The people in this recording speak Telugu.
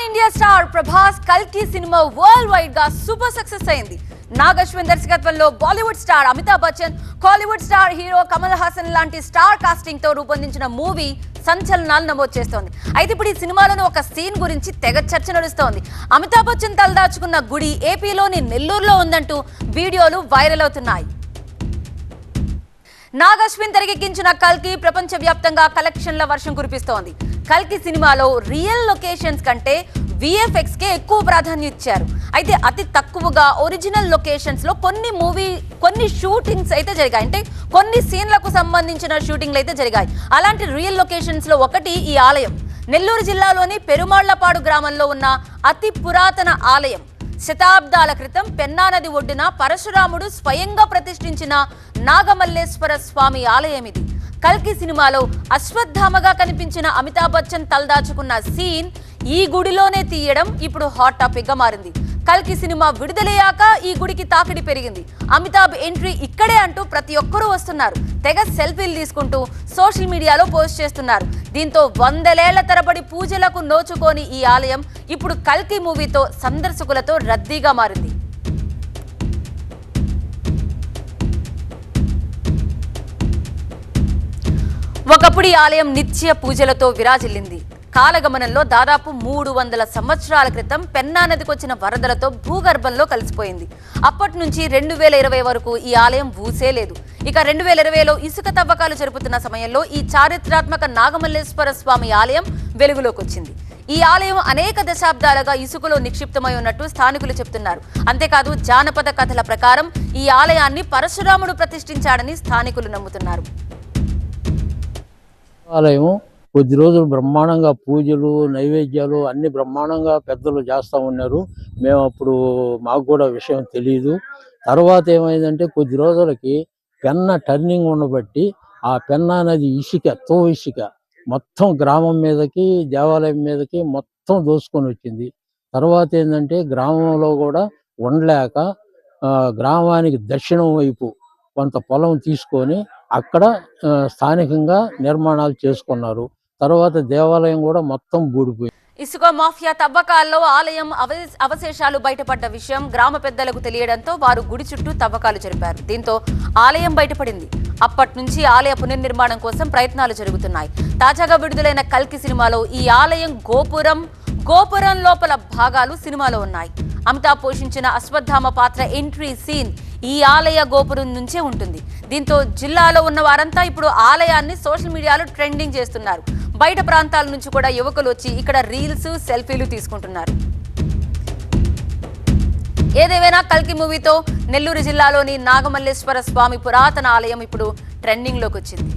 ఇండియా స్టార్ ప్రభాస్ కల్కి సినిమా వరల్డ్ వైడ్ గా సూపర్ సక్సెస్ అయింది. నాగ్ అశ్విన్ దర్శకత్వంలో Bollywood star Amitabh Bachchan, Kollywood star hero Kamal Haasan లాంటి స్టార్ కాస్టింగ్ తో రూపొందించిన మూవీ సంచలనాలు నమోదు చేస్తోంది. అయితే ఇప్పుడు ఈ సినిమాలోని ఒక సీన్ గురించి తెగ చర్చ నడుస్తోంది. అమితాబ్ బచ్చన్ తలదాచుకున్న గుడి ఏపీలోని నెల్లూరులో ఉందంటూ వీడియోలు వైరల్ అవుతున్నాయి. నాగ్ అశ్విన్ తెరకెక్కించిన కల్కి ప్రపంచవ్యాప్తంగా కలెక్షన్ల వర్షం కురిపిస్తోంది. కల్కి సినిమాలో రియల్ లొకేషన్స్ కంటే విఎఫ్ఎక్స్ కే ఎక్కువ ప్రాధాన్యం ఇచ్చారు. అయితే అతి తక్కువగా ఒరిజినల్ లొకేషన్స్ లో కొన్ని షూటింగ్స్ అయితే జరిగాయి. అంటే కొన్ని సీన్లకు సంబంధించిన షూటింగ్లు అయితే జరిగాయి. అలాంటి రియల్ లొకేషన్స్ లో ఒకటి ఈ ఆలయం. నెల్లూరు జిల్లాలోని పెరుమాళ్లపాడు గ్రామంలో ఉన్న అతి పురాతన ఆలయం. శతాబ్దాల క్రితం పెన్నా నది ఒడ్డున పరశురాముడు స్వయంగా ప్రతిష్ఠించిన నాగమల్లేశ్వర స్వామి ఆలయం ఇది. కల్కి సినిమాలో అశ్వత్థామగా కనిపించిన అమితాబ్ బచ్చన్ తలదాచుకున్న సీన్ ఈ గుడిలోనే తీయడం ఇప్పుడు హాట్ టాపిక్ గా మారింది. కల్కి సినిమా విడుదలయ్యాక ఈ గుడికి తాకిడి పెరిగింది. అమితాబ్ ఎంట్రీ ఇక్కడే అంటూ ప్రతి ఒక్కరూ వస్తున్నారు. తెగ సెల్ఫీలు తీసుకుంటూ సోషల్ మీడియాలో పోస్ట్ చేస్తున్నారు. దీంతో వందలేళ్ల తరబడి పూజలకు నోచుకోని ఈ ఆలయం ఇప్పుడు కల్కి మూవీతో సందర్శకులతో రద్దీగా మారింది. ఒకప్పుడు ఈ ఆలయం నిత్య పూజలతో విరాజిల్లింది. కాలగమనంలో దాదాపు 300 సంవత్సరాల క్రితం పెన్నా నదికి వచ్చిన వరదలతో భూగర్భంలో కలిసిపోయింది. అప్పటి నుంచి 2020 వరకు ఈ ఆలయం ఊసేలేదు. ఇక 2020లో ఇసుక తవ్వకాలు జరుపుతున్న సమయంలో ఈ చారిత్రాత్మక నాగమల్లేశ్వర స్వామి ఆలయం వెలుగులోకి వచ్చింది. ఈ ఆలయం అనేక దశాబ్దాలుగా ఇసుకలో నిక్షిప్తమై ఉన్నట్టు స్థానికులు చెబుతున్నారు. అంతేకాదు జానపద కథల ప్రకారం ఈ ఆలయాన్ని పరశురాముడు ప్రతిష్ఠించాడని స్థానికులు నమ్ముతున్నారు. ఆలయం కొద్ది రోజులు బ్రహ్మాండంగా పూజలు నైవేద్యాలు అన్ని బ్రహ్మాండంగా పెద్దలు చేస్తూ ఉన్నారు. మేము అప్పుడు మాకు కూడా విషయం తెలియదు. తర్వాత ఏమైందంటే కొద్ది రోజులకి పెన్నా టర్నింగ్ ఉండబట్టి ఆ పెన్నా నది ఇసుక మొత్తం గ్రామం మీదకి దేవాలయం మీదకి మొత్తం దోసుకొని వచ్చింది. తర్వాత ఏంటంటే గ్రామంలో కూడా ఉండలేక గ్రామానికి దక్షిణం వైపు కొంత పొలం తీసుకొని అక్కడ స్థానికంగా నిర్మాణాలు చేసుకున్నారు. తర్వాత దేవాలయం కూడా మొత్తం బూడిపోయింది. ఇసుక మాఫియా తవ్వకాల్లో ఆలయం అవశేషాలు బయటపడ్డ విషయం గ్రామ పెద్దలకు తెలియడంతో వారు గుడి చుట్టూ తవ్వకాలు జరిపారు. దీంతో ఆలయం బయటపడింది. అప్పటి నుంచి ఆలయ పునర్నిర్మాణం కోసం ప్రయత్నాలు జరుగుతున్నాయి. తాజాగా విడుదలైన కల్కి సినిమాలో ఈ ఆలయం గోపురం లోపల భాగాలు సినిమాలో ఉన్నాయి. అమితాబ్ పోషించిన అశ్వత్థామ పాత్ర ఎంట్రీ సీన్ ఈ ఆలయ గోపురం నుంచే ఉంటుంది. దీంతో జిల్లాలో ఉన్న వారంతా ఇప్పుడు ఆలయాన్ని సోషల్ మీడియాలో ట్రెండింగ్ చేస్తున్నారు. బయట ప్రాంతాల నుంచి కూడా యువకులు వచ్చి ఇక్కడ రీల్స్ సెల్ఫీలు తీసుకుంటున్నారు. ఏదేమైనా కల్కి మూవీతో నెల్లూరు జిల్లాలోని నాగమల్లేశ్వర స్వామి పురాతన ఆలయం ఇప్పుడు ట్రెండింగ్ లోకి వచ్చింది.